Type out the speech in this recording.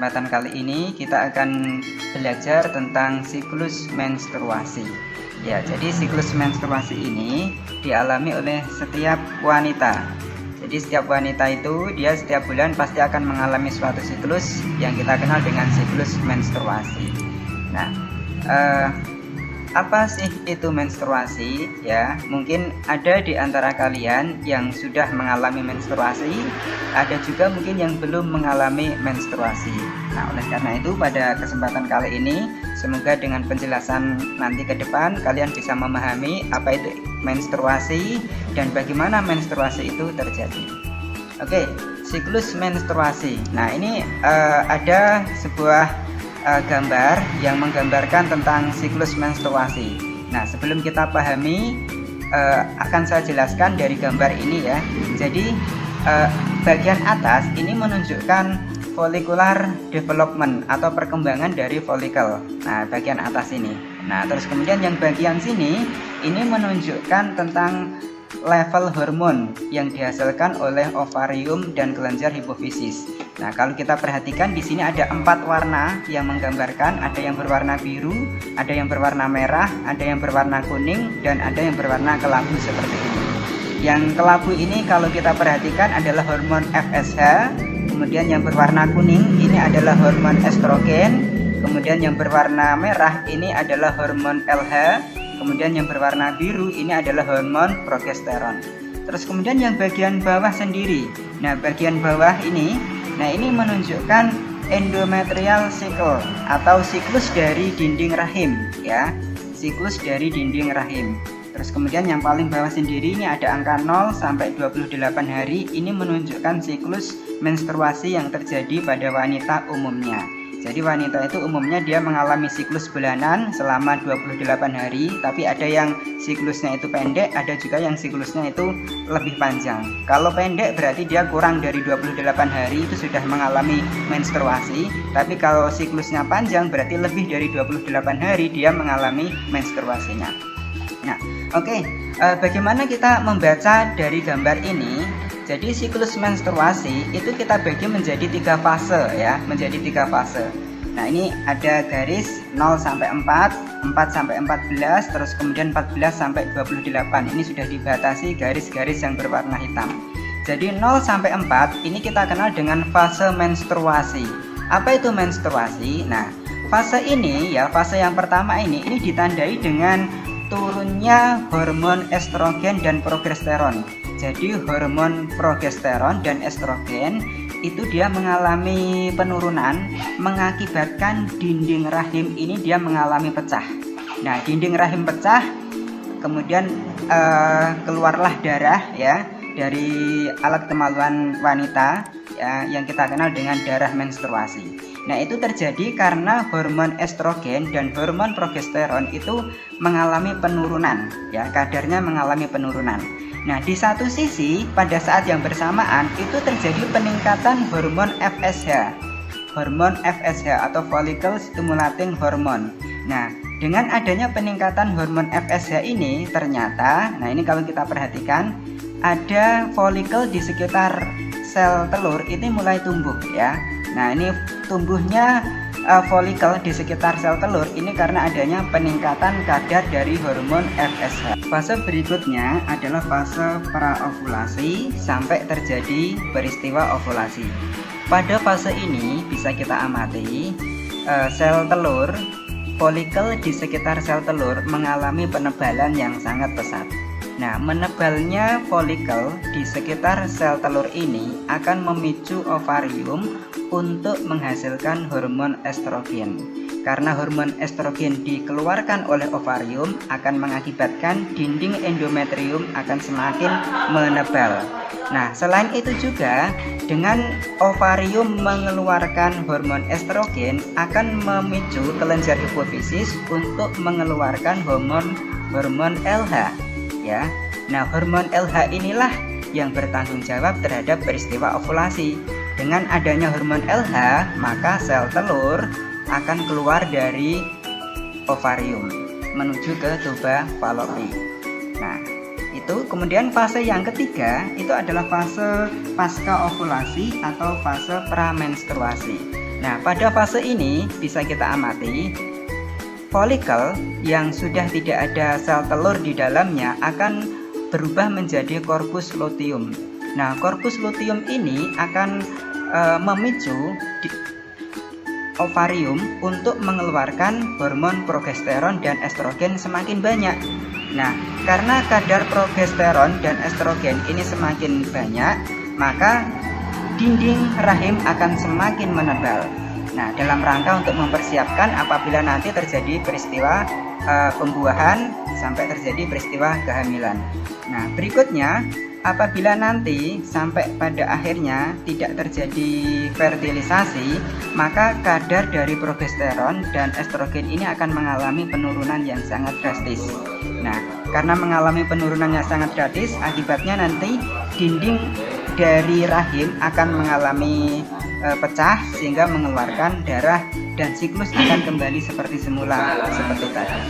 kesempatan kali ini kita akan belajar tentang siklus menstruasi. Ya, jadi siklus menstruasi ini dialami oleh setiap wanita. Jadi setiap wanita itu dia setiap bulan pasti akan mengalami suatu siklus yang kita kenal dengan siklus menstruasi. Nah, apa sih itu menstruasi? Ya, mungkin ada di antara kalian yang sudah mengalami menstruasi, ada juga mungkin yang belum mengalami menstruasi. Nah, oleh karena itu pada kesempatan kali ini semoga dengan penjelasan nanti ke depan kalian bisa memahami apa itu menstruasi dan bagaimana menstruasi itu terjadi. Oke, siklus menstruasi. Nah, ini ada sebuah gambar yang menggambarkan tentang siklus menstruasi. Nah, sebelum kita pahami, akan saya jelaskan dari gambar ini ya. Jadi bagian atas ini menunjukkan follicular development atau perkembangan dari folikel. Nah, bagian atas ini. Nah, terus kemudian yang bagian sini ini menunjukkan tentang level hormon yang dihasilkan oleh ovarium dan kelenjar hipofisis. Nah, kalau kita perhatikan di sini ada 4 warna yang menggambarkan, ada yang berwarna biru, ada yang berwarna merah, ada yang berwarna kuning, dan ada yang berwarna kelabu seperti ini. Yang kelabu ini kalau kita perhatikan adalah hormon FSH, kemudian yang berwarna kuning ini adalah hormon estrogen, kemudian yang berwarna merah ini adalah hormon LH, kemudian yang berwarna biru ini adalah hormon progesteron. Terus kemudian yang bagian bawah sendiri. Nah, bagian bawah ini, ini menunjukkan endometrial cycle atau siklus dari dinding rahim ya. Siklus dari dinding rahim. Terus kemudian yang paling bawah sendiri ini ada angka 0 sampai 28 hari. Ini menunjukkan siklus menstruasi yang terjadi pada wanita umumnya. Jadi wanita itu umumnya dia mengalami siklus bulanan selama 28 hari, tapi ada yang siklusnya itu pendek, ada juga yang siklusnya itu lebih panjang. Kalau pendek berarti dia kurang dari 28 hari itu sudah mengalami menstruasi, tapi kalau siklusnya panjang berarti lebih dari 28 hari dia mengalami menstruasinya. Nah, oke, bagaimana kita membaca dari gambar ini? Jadi siklus menstruasi itu kita bagi menjadi 3 fase ya, menjadi 3 fase. Nah, ini ada garis 0 sampai 4, 4 sampai 14, terus kemudian 14 sampai 28. Ini sudah dibatasi garis-garis yang berwarna hitam. Jadi 0 sampai 4 ini kita kenal dengan fase menstruasi. Apa itu menstruasi? Nah, fase ini ya, fase yang pertama ini ditandai dengan turunnya hormon estrogen dan progesteron. Jadi hormon progesteron dan estrogen itu dia mengalami penurunan, mengakibatkan dinding rahim ini dia mengalami pecah. Nah, dinding rahim pecah, kemudian keluarlah darah ya dari alat kemaluan wanita ya, yang kita kenal dengan darah menstruasi. Nah, itu terjadi karena hormon estrogen dan hormon progesteron itu mengalami penurunan ya, kadarnya mengalami penurunan. Nah, di satu sisi pada saat yang bersamaan itu terjadi peningkatan hormon FSH. Hormon FSH atau follicle stimulating hormone. Nah, dengan adanya peningkatan hormon FSH ini ternyata, nah ini kalau kita perhatikan ada follicle di sekitar sel telur ini mulai tumbuh ya. Nah, ini tumbuhnya follicle di sekitar sel telur ini karena adanya peningkatan kadar dari hormon FSH. Fase berikutnya adalah fase praovulasi sampai terjadi peristiwa ovulasi. Pada fase ini bisa kita amati sel telur, follicle di sekitar sel telur mengalami penebalan yang sangat pesat. Nah, menebalnya follicle di sekitar sel telur ini akan memicu ovarium untuk menghasilkan hormon estrogen. Karena hormon estrogen dikeluarkan oleh ovarium akan mengakibatkan dinding endometrium akan semakin menebal. Nah, selain itu juga dengan ovarium mengeluarkan hormon estrogen akan memicu kelenjar hipofisis untuk mengeluarkan hormon LH ya. Nah, hormon LH inilah yang bertanggung jawab terhadap peristiwa ovulasi. Dengan adanya hormon LH, maka sel telur akan keluar dari ovarium menuju ke tuba Fallopi. Nah, itu kemudian fase yang ketiga itu adalah fase pasca ovulasi atau fase pramenstruasi. Nah, pada fase ini bisa kita amati folikel yang sudah tidak ada sel telur di dalamnya akan berubah menjadi korpus luteum. Nah, korpus luteum ini akan memicu ovarium untuk mengeluarkan hormon progesteron dan estrogen semakin banyak. Nah, karena kadar progesteron dan estrogen ini semakin banyak, maka dinding rahim akan semakin menebal. Nah, dalam rangka untuk mempersiapkan apabila nanti terjadi peristiwa pembuahan sampai terjadi peristiwa kehamilan. Nah, berikutnya apabila nanti sampai pada akhirnya tidak terjadi fertilisasi, maka kadar dari progesteron dan estrogen ini akan mengalami penurunan yang sangat drastis. Nah, karena mengalami penurunan yang sangat drastis, akibatnya nanti dinding dari rahim akan mengalami pecah sehingga mengeluarkan darah dan siklus akan kembali seperti semula seperti tadi.